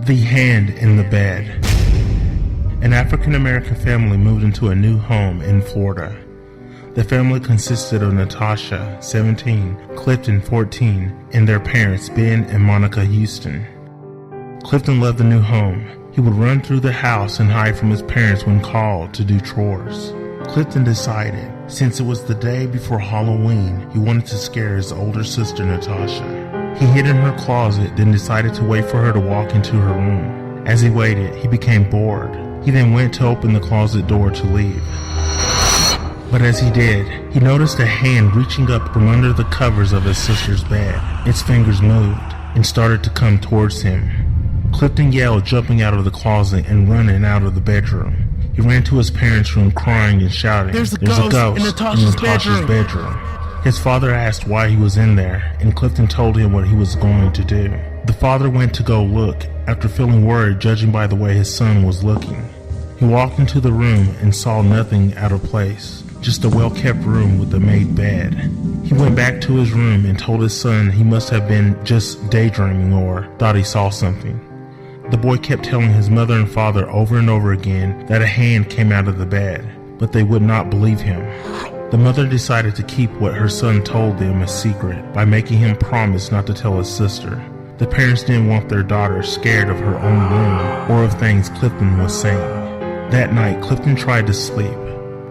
The Hand in the Bed. An African-American family moved into a new home in Florida. The family consisted of Natasha, 17, Clifton, 14, and their parents, Ben and Monica Houston. Clifton loved the new home. He would run through the house and hide from his parents when called to do chores. Clifton decided, since it was the day before Halloween, he wanted to scare his older sister, Natasha. He hid in her closet, then decided to wait for her to walk into her room. As he waited, he became bored. He then went to open the closet door to leave. But as he did, he noticed a hand reaching up from under the covers of his sister's bed. Its fingers moved and started to come towards him. Clifton yelled, jumping out of the closet and running out of the bedroom. He ran to his parents' room crying and shouting, There's a ghost in Natasha's bedroom. His father asked why he was in there, and Clifton told him what he was going to do. The father went to go look, after feeling worried judging by the way his son was looking. He walked into the room and saw nothing out of place, just a well-kept room with a made bed. He went back to his room and told his son he must have been just daydreaming or thought he saw something. The boy kept telling his mother and father over and over again that a hand came out of the bed, but they would not believe him. The mother decided to keep what her son told them a secret by making him promise not to tell his sister. The parents didn't want their daughter scared of her own room or of things Clifton was saying. That night, Clifton tried to sleep.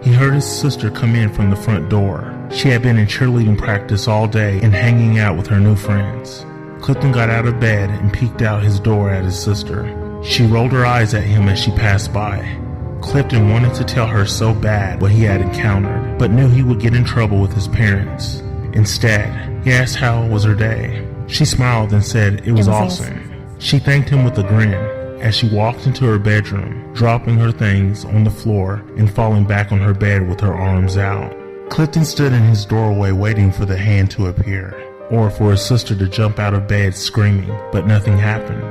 He heard his sister come in from the front door. She had been in cheerleading practice all day and hanging out with her new friends. Clifton got out of bed and peeked out his door at his sister. She rolled her eyes at him as she passed by. Clifton wanted to tell her so bad what he had encountered, but knew he would get in trouble with his parents. Instead, he asked how was her day. She smiled and said it was awesome. She thanked him with a grin as she walked into her bedroom, dropping her things on the floor and falling back on her bed with her arms out. Clifton stood in his doorway waiting for the hand to appear, or for his sister to jump out of bed screaming, but nothing happened.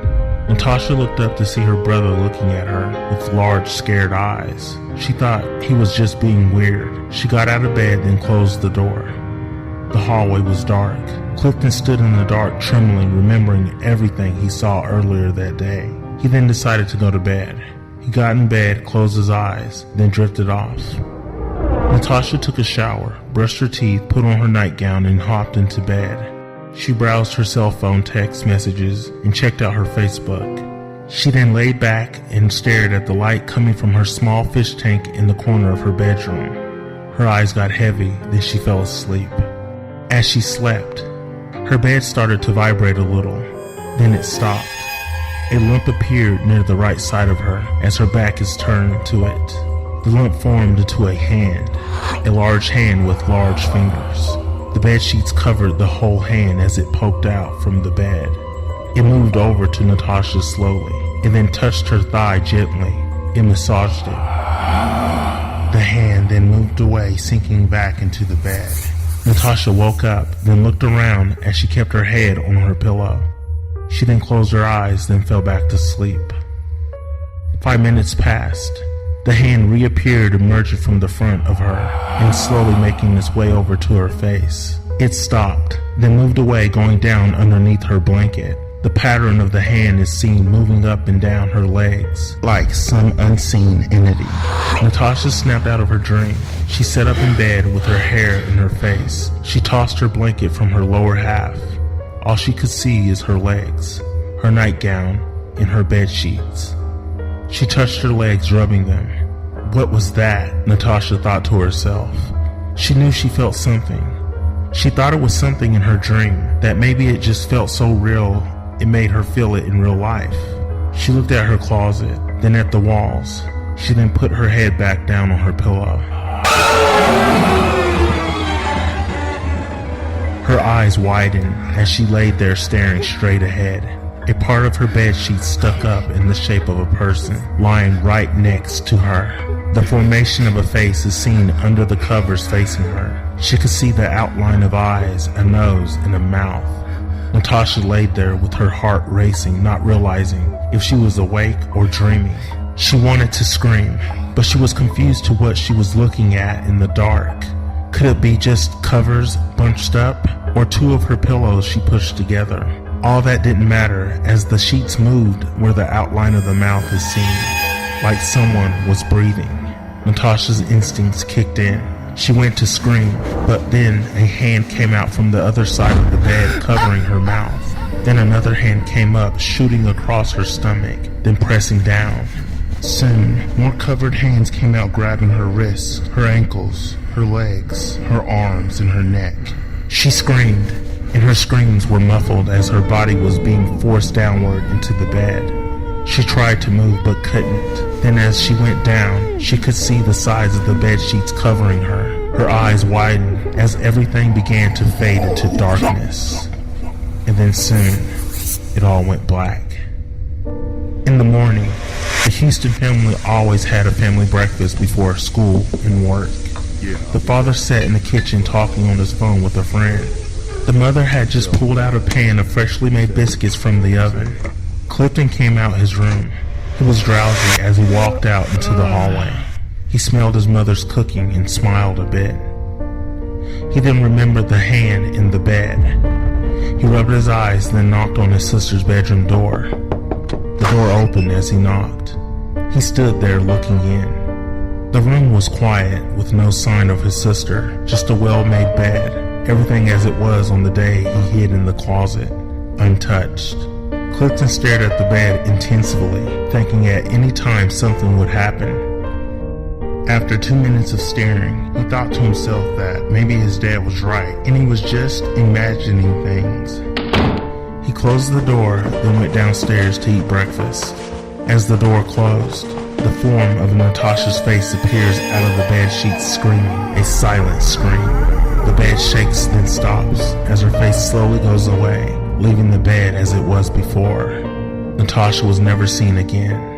Natasha looked up to see her brother looking at her with large, scared eyes. She thought he was just being weird. She got out of bed and closed the door. The hallway was dark. Clifton stood in the dark, trembling, remembering everything he saw earlier that day. He then decided to go to bed. He got in bed, closed his eyes, then drifted off. Natasha took a shower, brushed her teeth, put on her nightgown, and hopped into bed. She browsed her cell phone text messages and checked out her Facebook. She then laid back and stared at the light coming from her small fish tank in the corner of her bedroom. Her eyes got heavy, then she fell asleep. As she slept, her bed started to vibrate a little, then it stopped. A lump appeared near the right side of her as her back is turned to it. The lump formed into a hand, a large hand with large fingers. The bed sheets covered the whole hand as it poked out from the bed. It moved over to Natasha slowly, and then touched her thigh gently. It massaged it. The hand then moved away, sinking back into the bed. Natasha woke up, then looked around as she kept her head on her pillow. She then closed her eyes, then fell back to sleep. 5 minutes passed. The hand reappeared, emerging from the front of her and slowly making its way over to her face. It stopped, then moved away, going down underneath her blanket. The pattern of the hand is seen moving up and down her legs like some unseen entity. Natasha snapped out of her dream. She sat up in bed with her hair in her face. She tossed her blanket from her lower half. All she could see is her legs, her nightgown, and her bed sheets. She touched her legs, rubbing them. What was that? Natasha thought to herself. She knew she felt something. She thought it was something in her dream, that maybe it just felt so real it made her feel it in real life. She looked at her closet, then at the walls. She then put her head back down on her pillow. Her eyes widened as she laid there staring straight ahead. A part of her bed sheet stuck up in the shape of a person, lying right next to her. The formation of a face is seen under the covers facing her. She could see the outline of eyes, a nose, and a mouth. Natasha laid there with her heart racing, not realizing if she was awake or dreaming. She wanted to scream, but she was confused to what she was looking at in the dark. Could it be just covers bunched up, or two of her pillows she pushed together? All that didn't matter as the sheets moved where the outline of the mouth is seen, like someone was breathing. Natasha's instincts kicked in. She went to scream, but then a hand came out from the other side of the bed covering her mouth. Then another hand came up, shooting across her stomach, then pressing down. Soon, more covered hands came out grabbing her wrists, her ankles, her legs, her arms, and her neck. She screamed, and her screams were muffled as her body was being forced downward into the bed. She tried to move but couldn't. Then as she went down, she could see the sides of the bed sheets covering her. Her eyes widened as everything began to fade into darkness. And then soon, it all went black. In the morning, the Houston family always had a family breakfast before school and work. The father sat in the kitchen talking on his phone with a friend. The mother had just pulled out a pan of freshly made biscuits from the oven. Clifton came out his room. He was drowsy as he walked out into the hallway. He smelled his mother's cooking and smiled a bit. He then remembered the hand in the bed. He rubbed his eyes, then knocked on his sister's bedroom door. The door opened as he knocked. He stood there looking in. The room was quiet, with no sign of his sister, just a well-made bed, everything as it was on the day he hid in the closet, untouched. Clifton stared at the bed intensely, thinking at any time something would happen. After 2 minutes of staring, he thought to himself that maybe his dad was right, and he was just imagining things. He closed the door, then went downstairs to eat breakfast. As the door closed, the form of Natasha's face appears out of the bed sheets screaming, a silent scream. The bed shakes, then stops, as her face slowly goes away, leaving the bed as it was before. Natasha was never seen again.